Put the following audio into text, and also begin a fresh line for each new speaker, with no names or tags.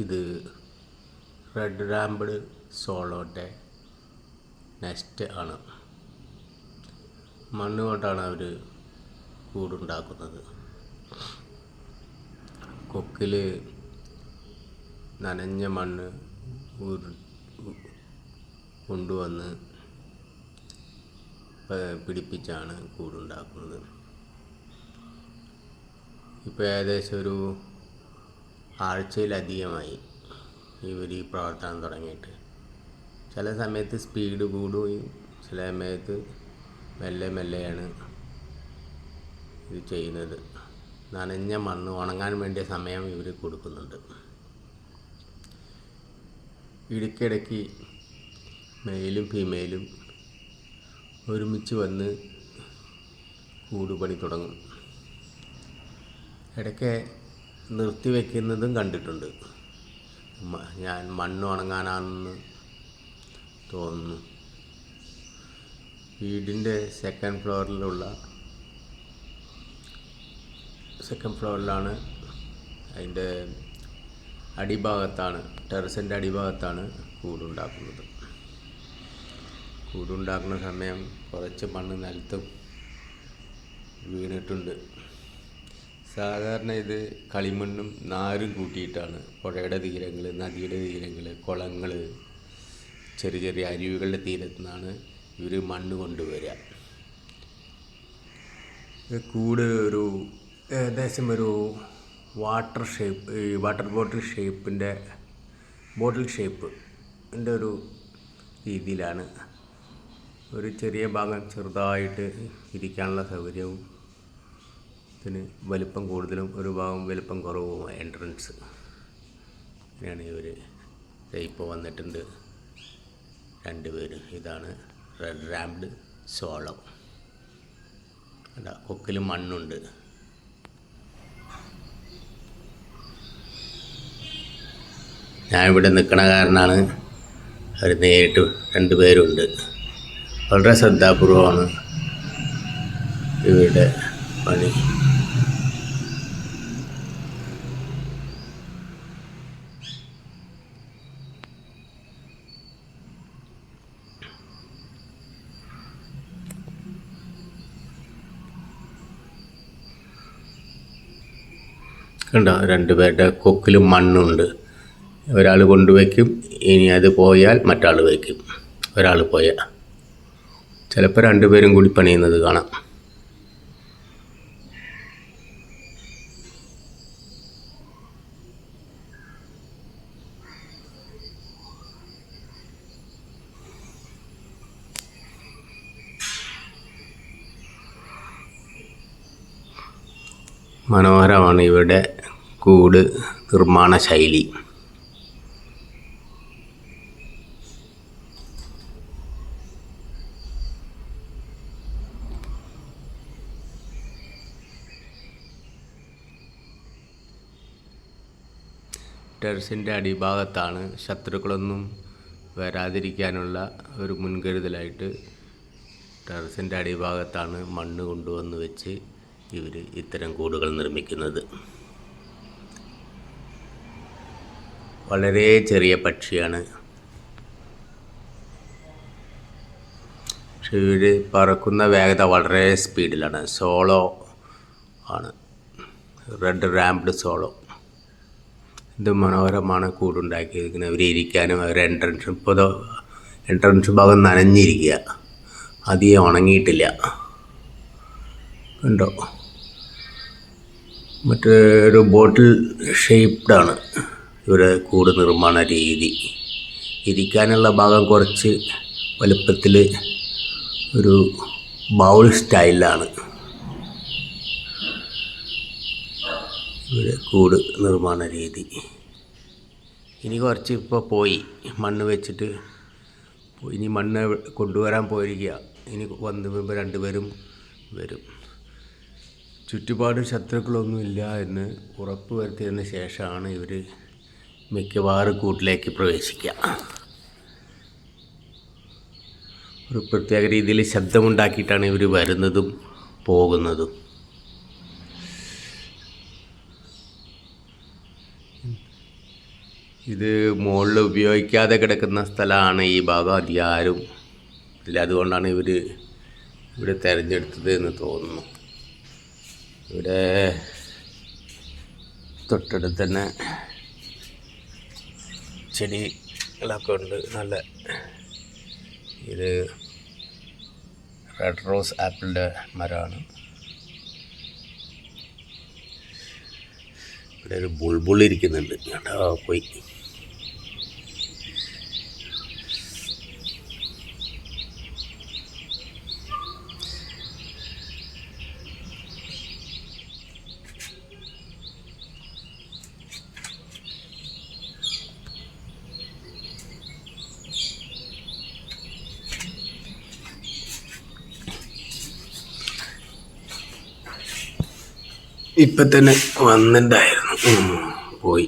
ഇത് red റാംപ്ഡ് സോളോൻ്റെ nest ആണ്. മണ്ണ് കൊണ്ടാണ് അവർ കൂടുണ്ടാക്കുന്നത്. കൊക്കിൽ നനഞ്ഞ മണ്ണ് കൊണ്ടുവന്ന് പിടിപ്പിച്ചാണ് കൂടുണ്ടാക്കുന്നത്. ഇപ്പോൾ ഏകദേശം ഒരു ആഴ്ചയിലധികമായി ഇവർ ഈ പ്രവർത്തനം തുടങ്ങിയിട്ട്. ചില സമയത്ത് സ്പീഡ് കൂടുകയും ചില സമയത്ത് മെല്ലെ മെല്ലെയാണ് ഇത് ചെയ്യുന്നത്. നനഞ്ഞ മണ്ണ് ഉണങ്ങാൻ വേണ്ടിയ സമയം ഇവർ കൊടുക്കുന്നുണ്ട്. ഇടയ്ക്കിടയ്ക്ക് മെയിലും ഫീമെയിലും ഒരുമിച്ച് വന്ന് കൂടുപണി തുടങ്ങും. ഇടയ്ക്ക് നിർത്തിവെക്കുന്നതും കണ്ടിട്ടുണ്ട്. ഞാൻ മണ്ണ് ഉണങ്ങാനാണെന്ന് തോന്നുന്നു. വീടിൻ്റെ സെക്കൻഡ് ഫ്ലോറിലാണ് അതിൻ്റെ അടിഭാഗത്താണ്, ടെറസിൻ്റെ അടിഭാഗത്താണ് കൂടുണ്ടാക്കുന്നത്. കൂടുണ്ടാക്കുന്ന സമയം കുറച്ച് മണ്ണ് നിലത്തും വീണിട്ടുണ്ട്. സാധാരണ ഇത് കളിമണ്ണും നാരും കൂട്ടിയിട്ടാണ് പുഴയുടെ തീരങ്ങൾ, നദിയുടെ തീരങ്ങൾ, കുളങ്ങൾ, ചെറിയ ചെറിയ അരുവികളുടെ തീരത്തു നിന്നാണ് ഇവർ മണ്ണ് കൊണ്ടുവരിക. കൂട് ഒരു ഏകദേശം ഒരു വാട്ടർ ബോട്ടിൽ ഷേപ്പിൻ്റെ ഒരു രീതിയിലാണ്. ഒരു ചെറിയ ഭാഗം ചെറുതായിട്ട് ഇരിക്കാനുള്ള സൗകര്യവും ഇതിന് വലിപ്പം കൂടുതലും ഒരു ഭാഗം വലിപ്പം കുറവുമായ എൻട്രൻസ് അങ്ങനെയാണ് ഇവർ. ഇപ്പോൾ വന്നിട്ടുണ്ട് 2 പേരും. ഇതാണ് റെഡ് റാംപ്ഡ് സോളോ. അല്ല, കൊക്കിൽ മണ്ണുണ്ട്. ഞാൻ ഇവിടെ നിൽക്കണ കാരണമാണ് അവർ നേരിട്ട് 2 പേരുണ്ട്. വളരെ ശ്രദ്ധാപൂർവമാണ് ഇവരുടെ പണി. കണ്ടോ, 2 പേരുടെ കൊക്കിൽ മണ്ണുണ്ട്. ഒരാൾ കൊണ്ടുവയ്ക്കും, ഇനി അത് പോയാൽ മറ്റാൾ വയ്ക്കും. ഒരാൾ പോയാൽ ചിലപ്പോൾ 2 പേരും കൂടി പണിയുന്നത് കാണാം. മനോഹരമാണ് ഇവരുടെ കൂട് നിർമ്മാണ ശൈലി. ടെറസിൻ്റെ അടിഭാഗത്താണ് ശത്രുക്കളൊന്നും വരാതിരിക്കാനുള്ള ഒരു മുൻകരുതലായിട്ട് ടെറസിൻ്റെ അടിഭാഗത്താണ് മണ്ണ് കൊണ്ടുവന്ന് വെച്ച് ഇവർ ഇത്തരം കൂടുകൾ നിർമ്മിക്കുന്നത്. വളരെ ചെറിയ പക്ഷിയാണ്. പക്ഷെ ഇവർ പറക്കുന്ന വേഗത വളരെ സ്പീഡിലാണ്. സോളോ ആണ്, റെഡ് റാംപ്ഡ് സോളോ. ഇത് മനോഹരമാണ് കൂടുണ്ടാക്കിയിരിക്കുന്നത്. ഇവർ ഇരിക്കാനും അവരുടെ എൻട്രൻസ് ഭാഗം നനഞ്ഞിരിക്കുക, അധികം ഉണങ്ങിയിട്ടില്ല. ഉണ്ടോ, മറ്റൊരു ബോട്ടിൽ ഷേപ്ഡാണ് ഇവിടെ കൂട് നിർമ്മാണ രീതി. ഇരിക്കാനുള്ള ഭാഗം കുറച്ച് വലുപ്പത്തിൽ ഒരു ബൗൾ സ്റ്റൈലിലാണ് ഇവിടെ കൂട് നിർമ്മാണ രീതി. ഇനി കുറച്ച് ഇപ്പോൾ പോയി മണ്ണ് വെച്ചിട്ട്, ഇനി മണ്ണ് കൊണ്ടുവരാൻ പോയിരിക്കുക. ഇനി വന്ന് 2 പേരും വരും. ചുറ്റുപാട് ശത്രുക്കളൊന്നുമില്ല എന്ന് ഉറപ്പ് വരുത്തിയതിന് ശേഷമാണ് ഇവർ മിക്കവാറും കൂട്ടിലേക്ക് പ്രവേശിക്കുക. ഒരു പ്രത്യേക രീതിയിൽ ശബ്ദമുണ്ടാക്കിയിട്ടാണ് ഇവർ വരുന്നതും പോകുന്നതും. ഇത് മുകളിൽ ഉപയോഗിക്കാതെ കിടക്കുന്ന സ്ഥലമാണ് ഈ ഭാഗം. അധികം ആരും ഇല്ല, അതുകൊണ്ടാണ് ഇവിടെ തിരഞ്ഞെടുത്തത് എന്ന് തോന്നുന്നു. ഇവിടെ തൊട്ടടുത്ത് തന്നെ ചെടികളൊക്കെ ഉണ്ട്. നല്ല ഇത് റെഡ് റോസ് ആപ്പിളിൻ്റെ മരമാണ്. ഇവിടെ ഒരു ബുൾബുൾ ഇരിക്കുന്നുണ്ട്, കേട്ടോ. പോയി ഇപ്പം തന്നെ വന്നിട്ടുണ്ടായിരുന്നു, പോയി.